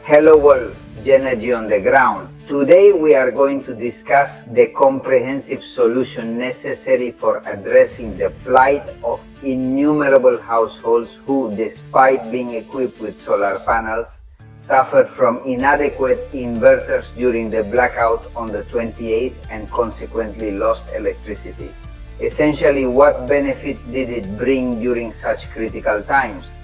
Hello world, Genergy on the ground. Today we are going to discuss the comprehensive solution necessary for addressing the plight of innumerable households who, despite being equipped with solar panels, suffered from inadequate inverters during the blackout on the 28th and consequently lost electricity. Essentially, what benefit did it bring during such critical times?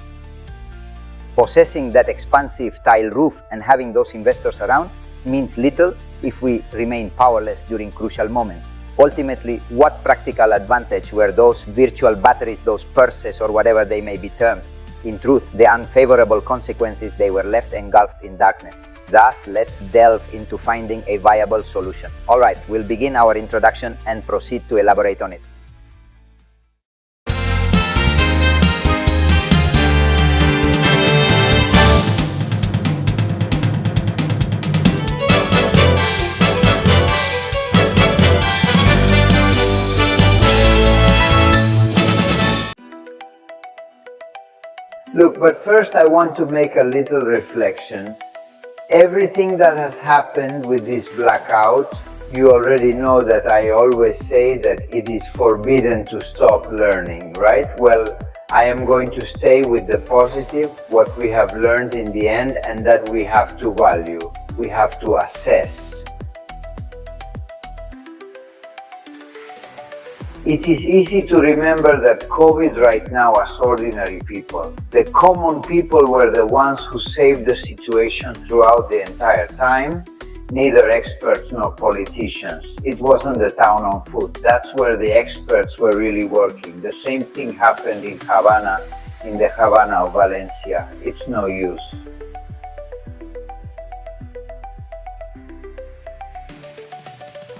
Possessing that expansive tile roof and having those investors around means little if we remain powerless during crucial moments. Ultimately, what practical advantage were those virtual batteries, those purses, or whatever they may be termed? In truth, the unfavorable consequences, they were left engulfed in darkness. Thus, let's delve into finding a viable solution. All right, we'll begin our introduction and proceed to elaborate on it. Look, but first I want to make a little reflection. Everything that has happened with this blackout, you already know that I always say that it is forbidden to stop learning, right? Well, I am going to stay with the positive, what we have learned in the end, and that we have to value, we have to assess. It is easy to remember that COVID right now as ordinary people. The common people were the ones who saved the situation throughout the entire time, neither experts nor politicians. It wasn't the town on foot. That's where the experts were really working. The same thing happened in Havana, in the Havana of Valencia. It's no use.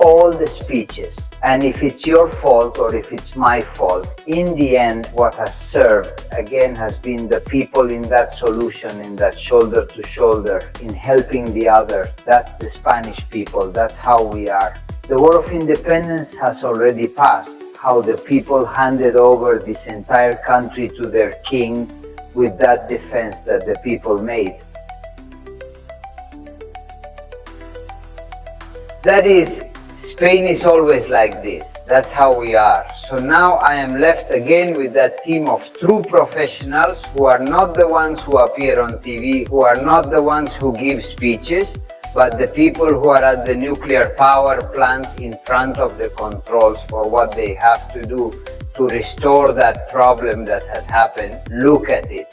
All the speeches, and if it's your fault or if it's my fault, in the end what has served again has been the people in that solution, in that shoulder to shoulder, in helping the other. That's the Spanish people, that's how we are. The War of Independence has already passed, how the people handed over this entire country to their king with that defense that the people made. That is, Spain is always like this. That's how we are. So now I am left again with that team of true professionals who are not the ones who appear on TV, who are not the ones who give speeches, but the people who are at the nuclear power plant in front of the controls for what they have to do to restore that problem that had happened. Look at it.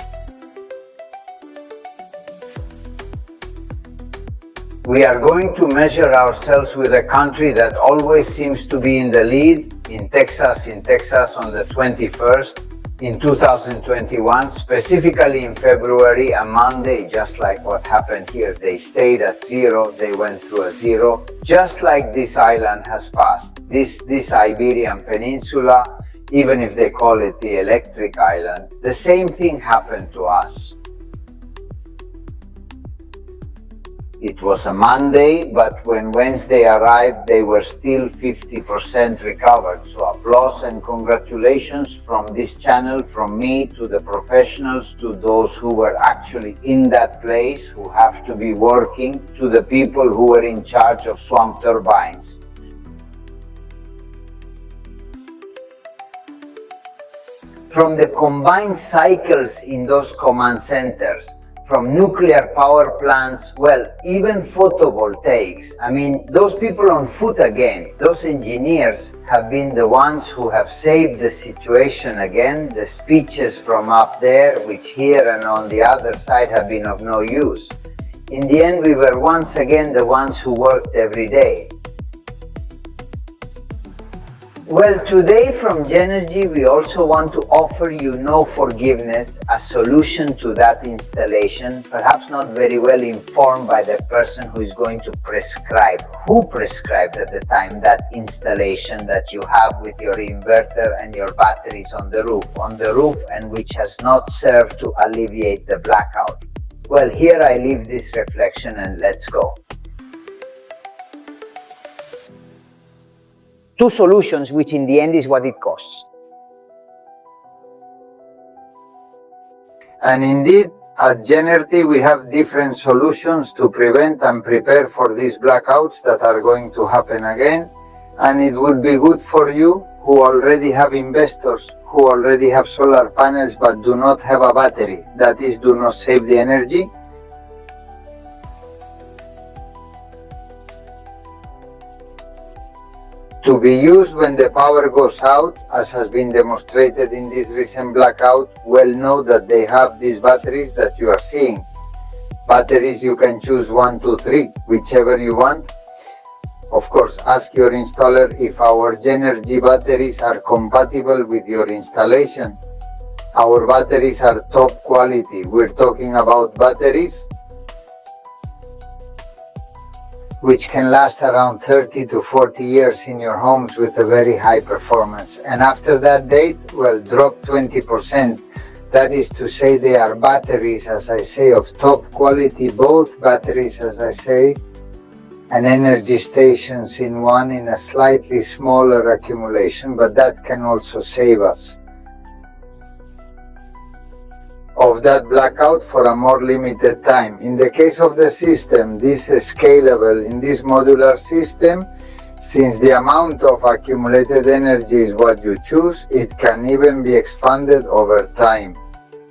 We are going to measure ourselves with a country that always seems to be in the lead, in Texas on the 21st, in 2021, specifically in February, a Monday, just like what happened here. They stayed at zero, they went through a zero, just like this island has passed. This Iberian Peninsula, even if they call it the electric island, the same thing happened to us. It was a Monday, but when Wednesday arrived, they were still 50% recovered. So applause and congratulations from this channel, from me to the professionals, to those who were actually in that place, who have to be working, to the people who were in charge of swamp turbines. From the combined cycles in those command centers, from nuclear power plants, well, even photovoltaics. I mean, those people on foot again, those engineers have been the ones who have saved the situation again. The speeches from up there, which here and on the other side have been of no use. In the end, we were once again the ones who worked every day. Well, today from Genergy, we also want to offer you no forgiveness, a solution to that installation, perhaps not very well informed by the person who is going to prescribe. Who prescribed at the time that installation that you have with your inverter and your batteries on the roof and which has not served to alleviate the blackout? Well, here I leave this reflection and let's go. Two solutions, which in the end is what it costs. And indeed, At Genergy, we have different solutions to prevent and prepare for these blackouts that are going to happen again. And it would be good for you who already have investors, who already have solar panels but do not have a battery, that is, do not save the energy. To be used when the power goes out, as has been demonstrated in this recent blackout. Well, know that they have these batteries that you are seeing. Batteries, you can choose 1, 2, 3, whichever you want. Of course, ask your installer if our Genergy batteries are compatible with your installation. Our batteries are top quality. We're talking about batteries which can last around 30 to 40 years in your homes with a very high performance. And after that date, well, drop 20%. That is to say, they are batteries, as I say, of top quality, both batteries, as I say, and energy stations in one, in a slightly smaller accumulation, but that can also save us of that blackout for a more limited time. In the case of the system, this is scalable. In this modular system, since the amount of accumulated energy is what you choose, it can even be expanded over time.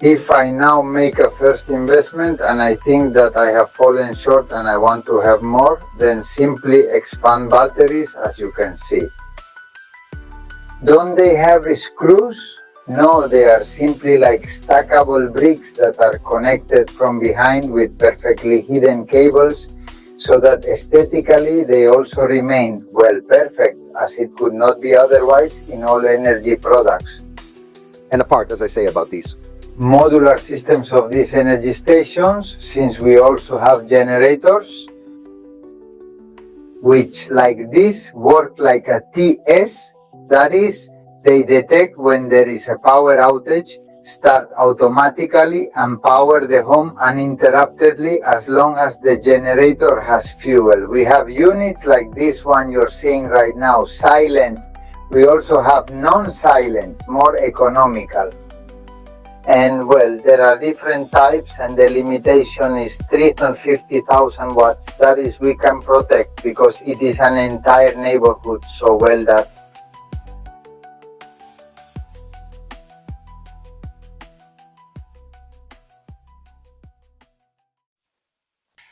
If I now make a first investment and I think that I have fallen short and I want to have more, then simply expand batteries, as you can see. Don't they have screws? No, they are simply like stackable bricks that are connected from behind with perfectly hidden cables, so that aesthetically they also remain, well, perfect, as it could not be otherwise in all energy products. And the part, as I say, about these modular systems of these energy stations, since we also have generators, which like this work like a TS, that is, they detect when there is a power outage, start automatically and power the home uninterruptedly as long as the generator has fuel. We have units like this one you're seeing right now, silent. We also have non-silent, more economical. And well, there are different types, and the limitation is 350,000 watts. That is, we can protect because it is an entire neighborhood, so well that.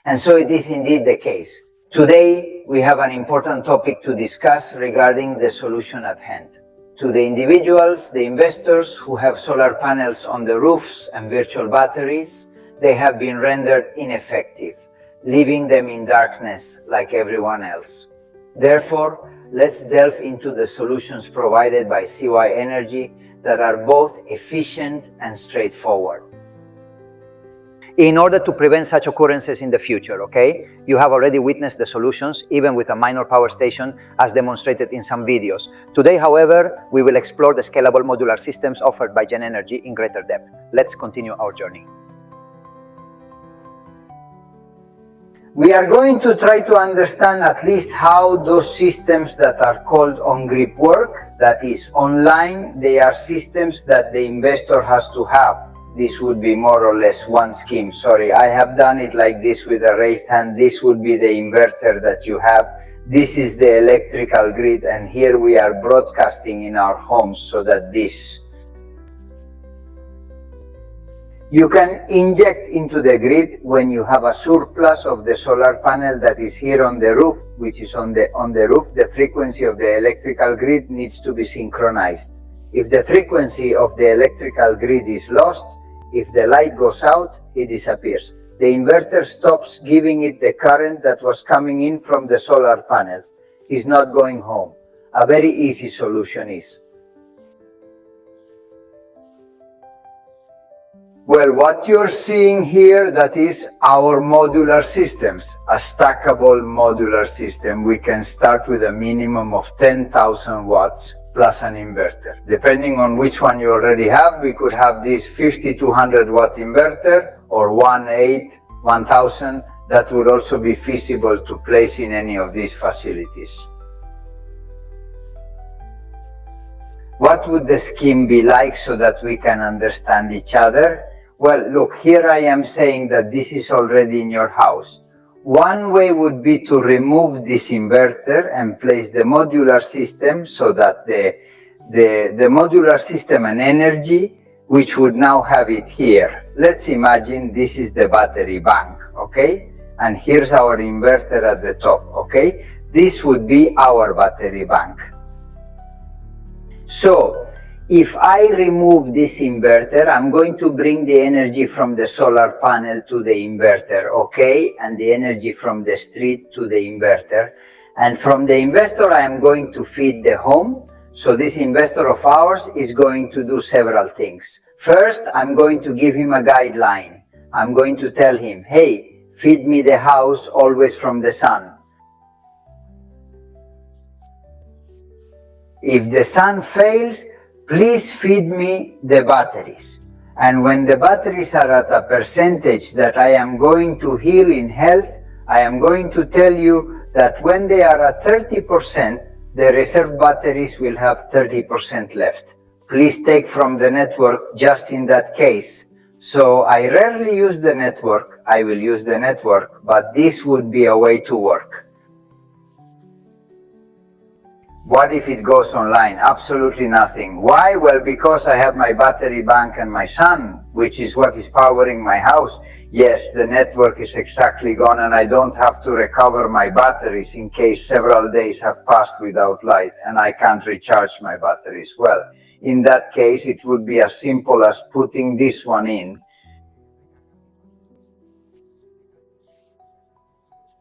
And so it is indeed the case. Today, we have an important topic to discuss regarding the solution at hand. To the individuals, the investors who have solar panels on the roofs and virtual batteries, they have been rendered ineffective, leaving them in darkness like everyone else. Therefore, let's delve into the solutions provided by CY Energy that are both efficient and straightforward. In order to prevent such occurrences in the future, okay? You have already witnessed the solutions, even with a minor power station, as demonstrated in some videos. Today, however, we will explore the scalable modular systems offered by Genergy in greater depth. Let's continue our journey. We are going to try to understand at least how those systems that are called on-grid work, that is, online, they are systems that the investor has to have. This would be more or less one scheme. Sorry, I have done it like this with a raised hand. This would be the inverter that you have. This is the electrical grid, and here we are broadcasting in our homes so that this. You can inject into the grid when you have a surplus of the solar panel that is here on the roof, which is on the roof. The frequency of the electrical grid needs to be synchronized. If the frequency of the electrical grid is lost, if the light goes out, it disappears. The inverter stops giving it the current that was coming in from the solar panels. It's not going home. A very easy solution is. Well, what you're seeing here, that is our modular systems, a stackable modular system. We can start with a minimum of 10,000 watts plus an inverter. Depending on which one you already have, we could have this 5200 watt inverter or 1000. That would also be feasible to place in any of these facilities. What would the scheme be like so that we can understand each other? Well, look, here I am saying that this is already in your house. One way would be to remove this inverter and place the modular system so that the modular system and energy, which would now have it here. Let's imagine this is the battery bank, okay? And here's our inverter at the top, okay? This would be our battery bank. So, if I remove this inverter, I'm going to bring the energy from the solar panel to the inverter, okay? And the energy from the street to the inverter. And from the investor, I am going to feed the home. So this investor of ours is going to do several things. First, I'm going to give him a guideline. I'm going to tell him, hey, feed me the house always from the sun. If the sun fails, please feed me the batteries. And when the batteries are at a percentage that I am going to heal in health, I am going to tell you that when they are at 30%, the reserve batteries will have 30% left. Please take from the network just in that case. So I rarely use the network. I will use the network, but this would be a way to work. What if it goes online? Absolutely nothing. Why? Well, because I have my battery bank and my sun, which is what is powering my house. Yes, the network is exactly gone and I don't have to recover my batteries in case several days have passed without light and I can't recharge my batteries. Well, in that case, it would be as simple as putting this one in.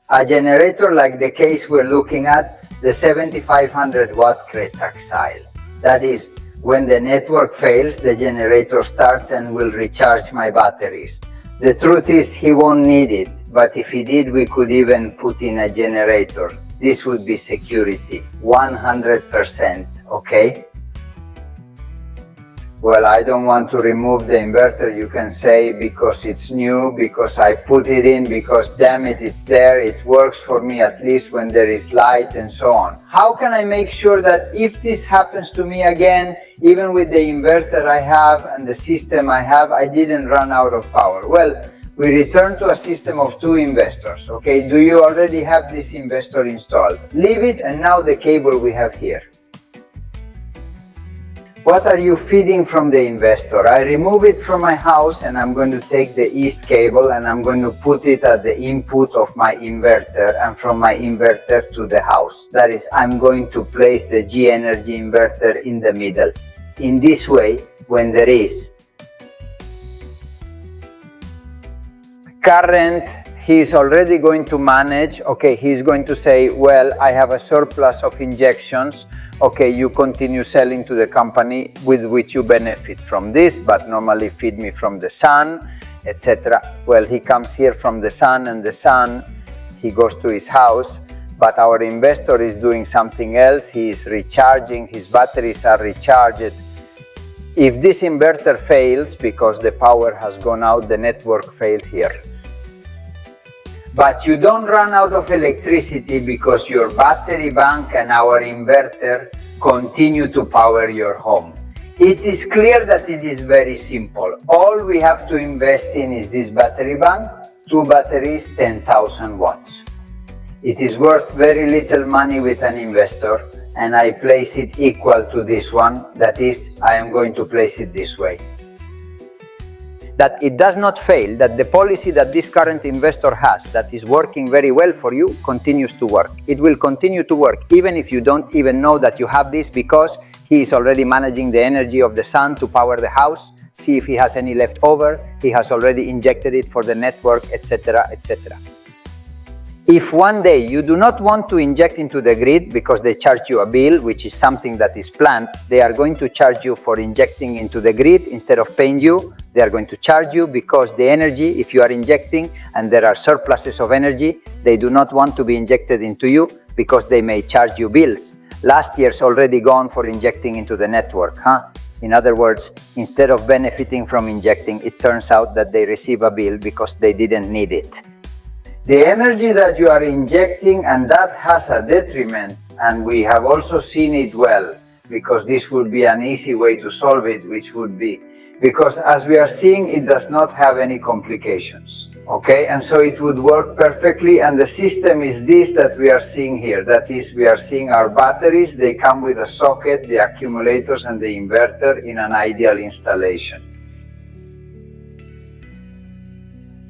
A generator like the case we're looking at, the 7500 watt Cretaxile. That is, when the network fails, the generator starts and will recharge my batteries. The truth is, he won't need it, but if he did, we could even put in a generator. This would be security, 100%, okay? Well, I don't want to remove the inverter, you can say, because it's new, because I put it in, because damn it, it's there, it works for me at least when there is light and so on. How can I make sure that if this happens to me again, even with the inverter I have and the system I have, I didn't run out of power? Well, we return to a system of two investors, okay? Do you already have this investor installed? Leave it, and now the cable we have here. What are you feeding from the investor? I remove it from my house and I'm going to take the east cable and I'm going to put it at the input of my inverter and from my inverter to the house. That is, I'm going to place the Genergy inverter in the middle. In this way, when there is current, he's already going to manage, okay, he's going to say, well, I have a surplus of injections. Okay, you continue selling to the company with which you benefit from this, but normally feed me from the sun, etc. Well, he comes here from the sun and the sun, he goes to his house, but our investor is doing something else. He is recharging, his batteries are recharged. If this inverter fails because the power has gone out, the network failed here. But you don't run out of electricity because your battery bank and our inverter continue to power your home. It is clear that it is very simple. All we have to invest in is this battery bank, 2 batteries, 10,000 watts. It is worth very little money with an investor, and I place it equal to this one. That is, I am going to place it this way. That it does not fail, that the policy that this current investor has that is working very well for you continues to work. It will continue to work even if you don't even know that you have this, because he is already managing the energy of the sun to power the house. See if he has any left over. He has already injected it for the network, etc., etc. If one day you do not want to inject into the grid because they charge you a bill, which is something that is planned, they are going to charge you for injecting into the grid instead of paying you. They are going to charge you because the energy, if you are injecting and there are surpluses of energy, they do not want to be injected into you because they may charge you bills. Last year's already gone for injecting into the network, huh? In other words, instead of benefiting from injecting, it turns out that they receive a bill because they didn't need it. The energy that you are injecting, and that has a detriment, and we have also seen it well. because this would be an easy way to solve it, which would be, because as we are seeing, it does not have any complications. Okay, and so it would work perfectly, and the system is this that we are seeing here. That is, we are seeing our batteries, they come with a socket, the accumulators and the inverter in an ideal installation.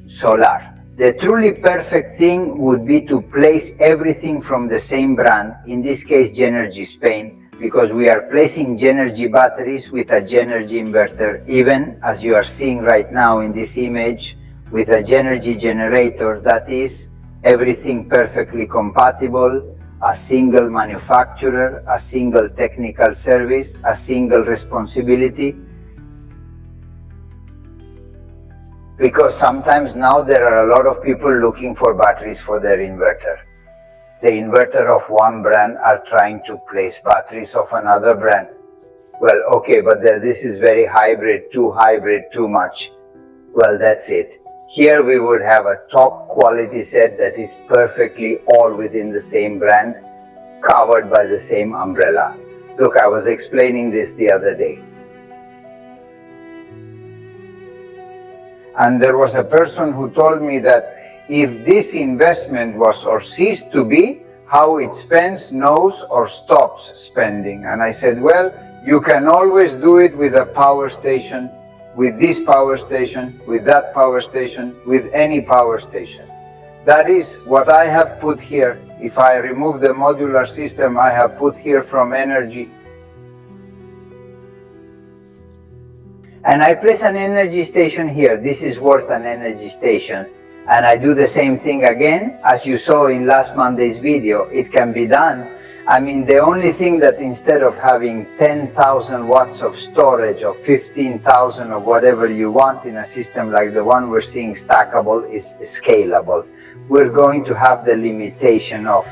Solar. The truly perfect thing would be to place everything from the same brand, in this case Genergy Spain, because we are placing Genergy batteries with a Genergy inverter, even as you are seeing right now in this image, with a Genergy generator. That is everything perfectly compatible, a single manufacturer, a single technical service, a single responsibility. Because sometimes now there are a lot of people looking for batteries for their inverter. The inverter of one brand are trying to place batteries of another brand. Well, okay, but this is very hybrid, too much. Well, that's it. Here we would have a top quality set that is perfectly all within the same brand, covered by the same umbrella. Look, I was explaining this the other day. And there was a person who told me that if this investment was or ceased to be, how it spends, knows, or stops spending. And I said, well, you can always do it with a power station, with this power station, with that power station, with any power station. That is what I have put here. If I remove the modular system I have put here from Genergy, and I place an energy station here, this is worth an energy station, and I do the same thing again, as you saw in last Monday's video, it can be done. I mean, the only thing that instead of having 10,000 watts of storage or 15,000 or whatever you want in a system like the one we're seeing stackable is scalable. We're going to have the limitation of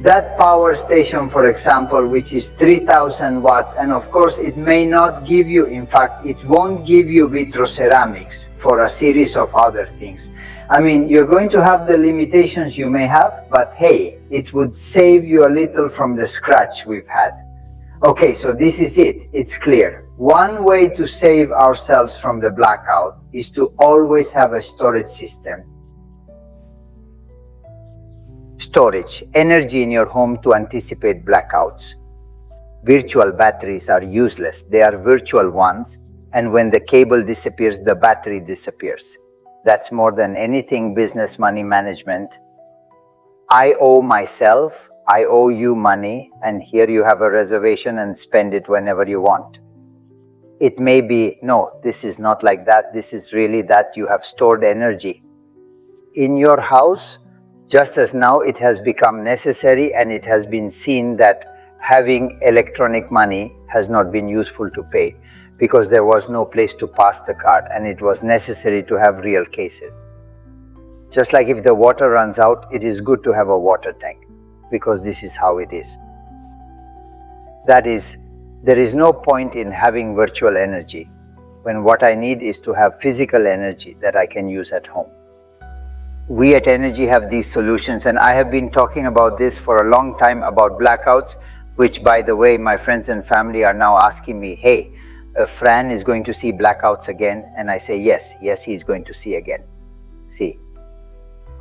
that power station, for example, which is 3,000 watts, and of course it may not give you, in fact, it won't give you vitroceramics for a series of other things. I mean, you're going to have the limitations you may have, but hey, it would save you a little from the scratch we've had. Okay, so this is it. It's clear. One way to save ourselves from the blackout is to always have a storage system. Storage, energy in your home to anticipate blackouts. Virtual batteries are useless. They are virtual ones, and when the cable disappears, the battery disappears. That's more than anything business money management. I owe myself, I owe you money, and here you have a reservation and spend it whenever you want. It may be, no, this is not like that. This is really that you have stored energy in your house. Just as now it has become necessary and it has been seen that having electronic money has not been useful to pay because there was no place to pass the card and it was necessary to have real cases. Just like if the water runs out, it is good to have a water tank because this is how it is. That is, there is no point in having virtual energy when what I need is to have physical energy that I can use at home. We at Genergy have these solutions, and I have been talking about this for a long time about blackouts, which, by the way, my friends and family are now asking me, hey, Fran is going to see blackouts again? And I say, yes, he's going to see again. See,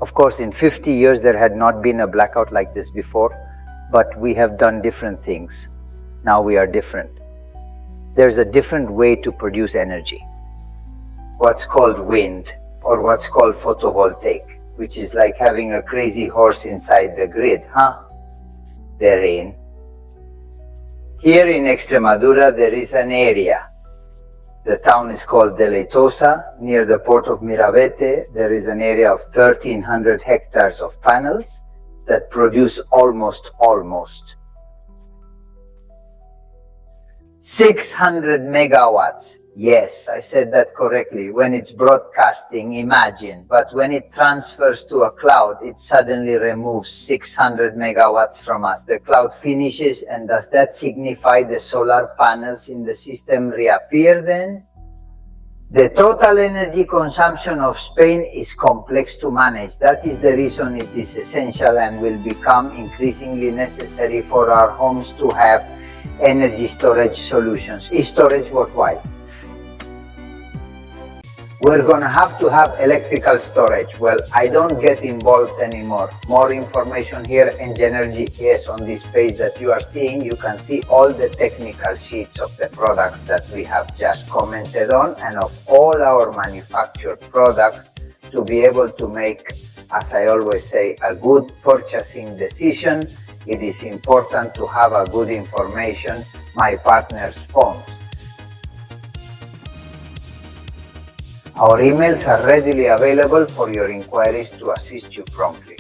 of course, in 50 years, there had not been a blackout like this before, but we have done different things. Now we are different. There's a different way to produce energy. What's called wind, or what's called photovoltaic, which is like having a crazy horse inside the grid, huh? The rain. Here in Extremadura, there is an area. The town is called Deleitosa. Near the port of Mirabete, there is an area of 1,300 hectares of panels that produce almost 600 megawatts. Yes, I said that correctly. When it's broadcasting, imagine. But when it transfers to a cloud, it suddenly removes 600 megawatts from us. The cloud finishes, and does that signify the solar panels in the system reappear then? The total energy consumption of Spain is complex to manage. That is the reason it is essential and will become increasingly necessary for our homes to have energy storage solutions. Is storage worthwhile? We're going to have electrical storage. Well, I don't get involved anymore. More information here in Genergy. Yes, on this page that you are seeing, you can see all the technical sheets of the products that we have just commented on and of all our manufactured products to be able to make, as I always say, a good purchasing decision. It is important to have a good information, my partner's phones. Our emails are readily available for your inquiries to assist you promptly.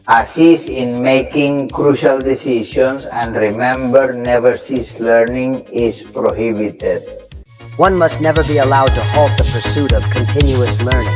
Assist in making crucial decisions, and remember, never cease learning is prohibited. One must never be allowed to halt the pursuit of continuous learning.